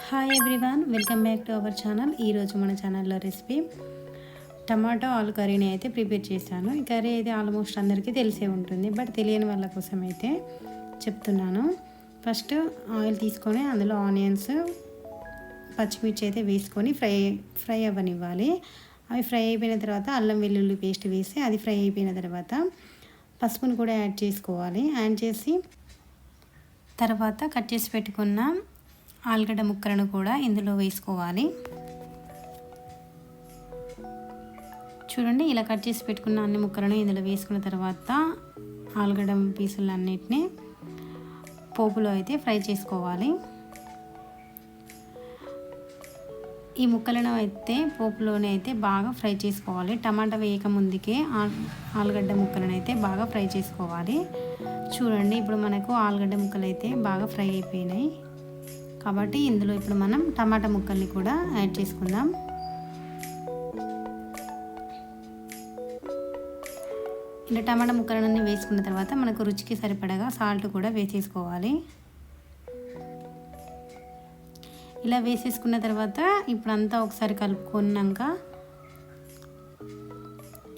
Hi everyone, welcome back to our channel. ఈరోజు మన ఛానల్లో రెసిపీ టమాటో ఆలు కర్రీని అయితే ప్రిపేర్ చేశాను. ఈ కర్రీ అయితే ఆల్మోస్ట్ అందరికీ తెలిసే ఉంటుంది, బట్ తెలియని వాళ్ళ కోసం అయితే చెప్తున్నాను. ఫస్ట్ ఆయిల్ తీసుకొని అందులో ఆనియన్స్, పచ్చిమిర్చి అయితే వేసుకొని ఫ్రై అవ్వనివ్వాలి. అవి ఫ్రై అయిపోయిన తర్వాత అల్లం వెల్లుల్లి పేస్ట్ వేసి అది ఫ్రై అయిపోయిన తర్వాత పసుపును కూడా యాడ్ చేసుకోవాలి. యాడ్ చేసి తర్వాత కట్ చేసి పెట్టుకున్న ఆలుగడ్డ ముక్కలను కూడా ఇందులో వేసుకోవాలి. చూడండి, ఇలా కట్ చేసి పెట్టుకున్న అన్ని ముక్కలను ఇందులో వేసుకున్న తర్వాత ఆలుగడ్డ పీసులన్నిటిని పోపులో అయితే ఫ్రై చేసుకోవాలి. ఈ ముక్కలను అయితే పోపులోనే అయితే బాగా ఫ్రై చేసుకోవాలి. టమాటా వేయక ముందుకే ఆలుగడ్డ ముక్కలను అయితే బాగా ఫ్రై చేసుకోవాలి. చూడండి, ఇప్పుడు మనకు ఆలుగడ్డ ముక్కలు అయితే బాగా ఫ్రై అయిపోయినాయి కాబట్టి ఇందులో ఇప్పుడు మనం టమాటా ముక్కల్ని కూడా యాడ్ చేసుకుందాం. ఇలా టమాటా ముక్కలన్నీ వేసుకున్న తర్వాత మనకు రుచికి సరిపడగా సాల్ట్ కూడా వేసేసుకోవాలి. ఇలా వేసేసుకున్న తర్వాత ఇప్పుడంతా ఒకసారి కలుపుకున్నాక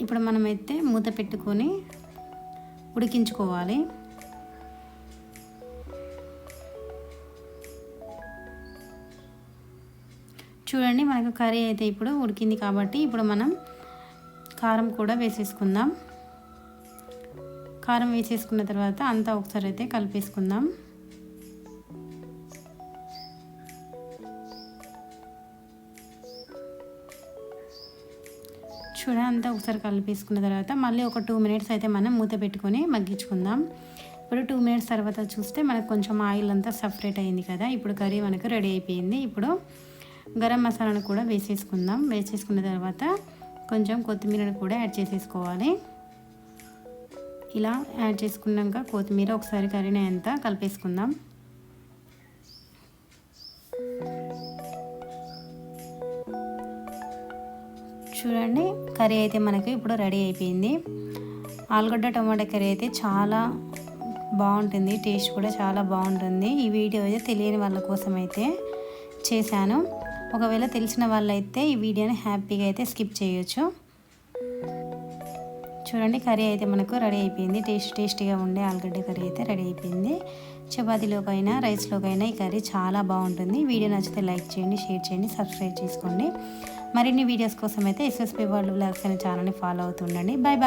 ఇప్పుడు మనమైతే మూత పెట్టుకొని ఉడికించుకోవాలి. చూడండి, మనకు కర్రీ అయితే ఇప్పుడు ఉడికింది కాబట్టి ఇప్పుడు మనం కారం కూడా వేసేసుకుందాం. కారం వేసేసుకున్న తర్వాత అంతా ఒకసారి అయితే కలిపేసుకుందాం. చూడండి, అంతా ఒకసారి కలిపేసుకున్న తర్వాత మళ్ళీ ఒక 2 మినిట్స్ అయితే మనం మూత పెట్టుకొని మగ్గించుకుందాం. ఇప్పుడు 2 మినిట్స్ తర్వాత చూస్తే మనకు కొంచెం ఆయిల్ అంతా సపరేట్ అయింది కదా. ఇప్పుడు కర్రీ మనకు రెడీ అయిపోయింది. ఇప్పుడు గరం మసాలాను కూడా వేసేసుకుందాం. వేసేసుకున్న తర్వాత కొంచెం కొత్తిమీరను కూడా యాడ్ చేసేసుకోవాలి. ఇలా యాడ్ చేసుకున్నాక కొత్తిమీర ఒకసారి కర్రీని అంతా కలిపేసుకుందాం. చూడండి, కర్రీ అయితే మనకు ఇప్పుడు రెడీ అయిపోయింది. ఆలుగడ్డ టమాటా కర్రీ అయితే చాలా బాగుంటుంది, టేస్ట్ కూడా చాలా బాగుంటుంది. ఈ వీడియో అయితే తెలియని వాళ్ళ కోసం అయితే చేశాను. ఒకవేళ తెలిసిన వాళ్ళైతే ఈ వీడియోని హ్యాపీగా అయితే స్కిప్ చేయొచ్చు. చూడండి, కర్రీ అయితే మనకు రెడీ అయిపోయింది. టేస్టీగా ఉండే ఆలుగడ్డ కర్రీ అయితే రెడీ అయిపోయింది. చపాతీలోకైనా రైస్లోకైనా ఈ కర్రీ చాలా బాగుంటుంది. వీడియో నచ్చితే లైక్ చేయండి, షేర్ చేయండి, సబ్స్క్రైబ్ చేసుకోండి. మరిన్ని వీడియోస్ కోసం అయితే ఎస్ఎస్పీ వరల్డ్ వ్లాగ్స్ అనే ఛానల్ని ఫాలో అవుతుండండి. Bye bye.